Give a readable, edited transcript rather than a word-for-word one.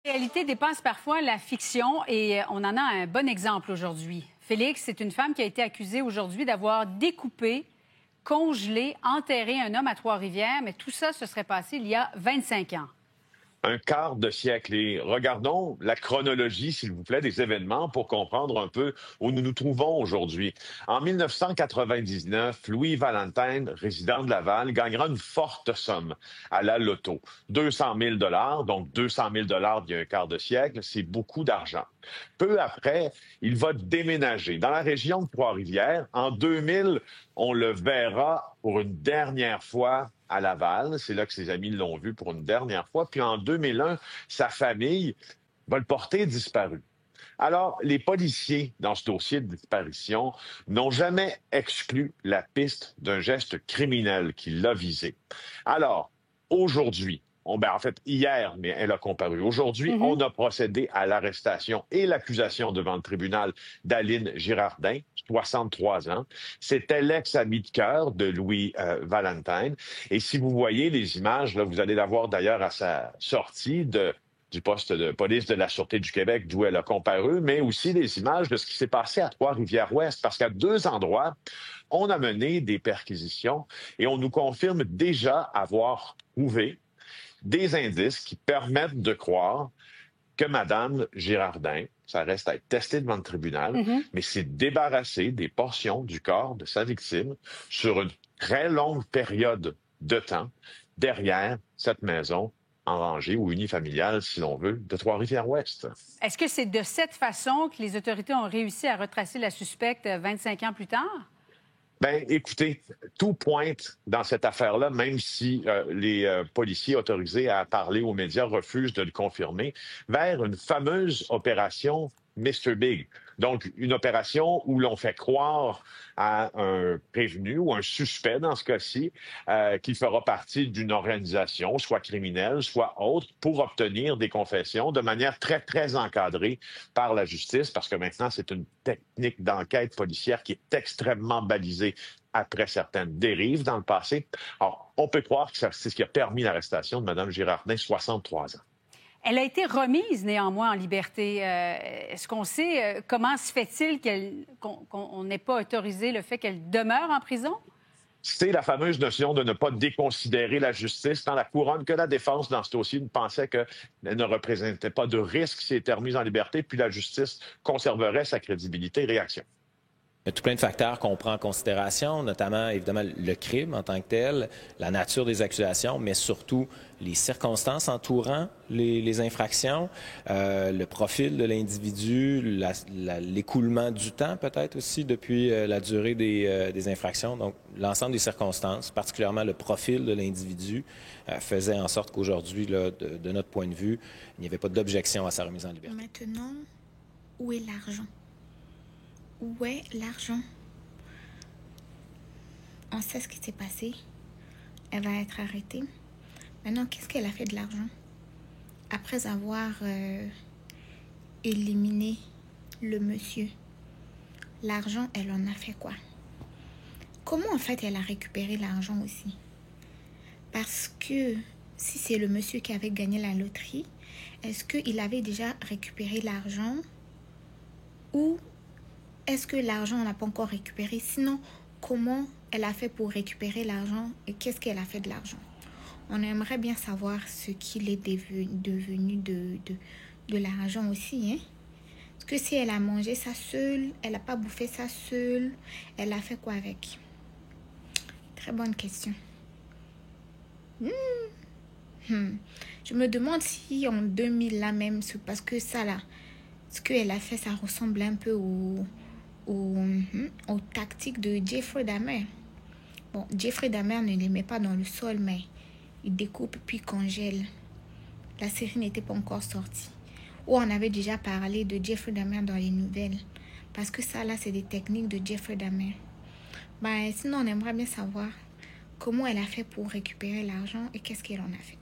La réalité dépasse parfois la fiction et on en a un bon exemple aujourd'hui. Félix, c'est une femme qui a été accusée aujourd'hui d'avoir découpé, congelé, enterré un homme à Trois-Rivières, mais tout ça se serait passé il y a 25 ans. Un quart de siècle. Et regardons la chronologie, s'il vous plaît, des événements pour comprendre un peu où nous nous trouvons aujourd'hui. En 1999, Louis Valentine, résident de Laval, gagnera une forte somme à la loto. 200 000 donc 200 000 d'il y a un quart de siècle, c'est beaucoup d'argent. Peu après, il va déménager dans la région de Trois-Rivières. En 2000, on le verra pour une dernière fois à Laval. C'est là que ses amis l'ont vu pour une dernière fois. Puis en 2001, sa famille va le porter disparu. Alors, les policiers, dans ce dossier de disparition, n'ont jamais exclu la piste d'un geste criminel qui l'a visé. Alors, aujourd'hui, en fait, hier, mais elle a comparu. Aujourd'hui, on a procédé à l'arrestation et l'accusation devant le tribunal d'Aline Girardin, 63 ans. C'était l'ex-ami de cœur de Louis Valentine. Et si vous voyez les images, là, vous allez la voir d'ailleurs à sa sortie du poste de police de la Sûreté du Québec, d'où elle a comparu, mais aussi les images de ce qui s'est passé à Trois-Rivières-Ouest, parce qu'à deux endroits, on a mené des perquisitions et on nous confirme déjà avoir trouvé des indices qui permettent de croire que Mme Girardin, ça reste à être testé devant le tribunal, mais s'est débarrassée des portions du corps de sa victime sur une très longue période de temps derrière cette maison en rangée ou unifamiliale, si l'on veut, de Trois-Rivières-Ouest. Est-ce que c'est de cette façon que les autorités ont réussi à retracer la suspecte 25 ans plus tard? Ben, écoutez, tout pointe dans cette affaire-là, même si les policiers autorisés à parler aux médias refusent de le confirmer, vers une fameuse opération Mr. Big. Donc, une opération où l'on fait croire à un prévenu ou un suspect, dans ce cas-ci, qu'il fera partie d'une organisation, soit criminelle, soit autre, pour obtenir des confessions de manière très, très encadrée par la justice, parce que maintenant, c'est une technique d'enquête policière qui est extrêmement balisée après certaines dérives dans le passé. Alors, on peut croire que c'est ce qui a permis l'arrestation de Mme Girardin, 63 ans. Elle a été remise néanmoins en liberté. Est-ce qu'on sait comment se fait-il qu'on n'ait pas autorisé le fait qu'elle demeure en prison? C'est la fameuse notion de ne pas déconsidérer la justice. Tant la couronne que la défense dans ce dossier pensait qu'elle ne représentait pas de risque si elle était remise en liberté, puis la justice conserverait sa crédibilité et réaction. Il y a tout plein de facteurs qu'on prend en considération, notamment, évidemment, le crime en tant que tel, la nature des accusations, mais surtout les circonstances entourant les infractions, le profil de l'individu, l'écoulement du temps peut-être aussi depuis la durée des infractions. Donc, l'ensemble des circonstances, particulièrement le profil de l'individu, faisait en sorte qu'aujourd'hui, de notre point de vue, il n'y avait pas d'objection à sa remise en liberté. Maintenant, où est l'argent? Où est l'argent? On sait ce qui s'est passé. Elle va être arrêtée. Maintenant, qu'est-ce qu'elle a fait de l'argent? Après avoir éliminé le monsieur, l'argent, elle en a fait quoi? Comment, en fait, elle a récupéré l'argent aussi? Parce que si c'est le monsieur qui avait gagné la loterie, est-ce qu'il avait déjà récupéré l'argent ou est-ce que l'argent, on n'a pas encore récupéré? Sinon, comment elle a fait pour récupérer l'argent et qu'est-ce qu'elle a fait de l'argent? On aimerait bien savoir ce qu'il est devenu de l'argent aussi. Hein? Parce que si elle a mangé ça seule, elle n'a pas bouffé ça seule, elle a fait quoi avec? Très bonne question. Je me demande si en 2000 là même, parce que ça là, ce qu'elle a fait, ça ressemble un peu aux tactiques de Jeffrey Dahmer. Bon, Jeffrey Dahmer ne les met pas dans le sol, mais il découpe puis congèle. La série n'était pas encore sortie. Ou on avait déjà parlé de Jeffrey Dahmer dans les nouvelles. Parce que ça, là, c'est des techniques de Jeffrey Dahmer. Sinon, on aimerait bien savoir comment elle a fait pour récupérer l'argent et qu'est-ce qu'elle en a fait.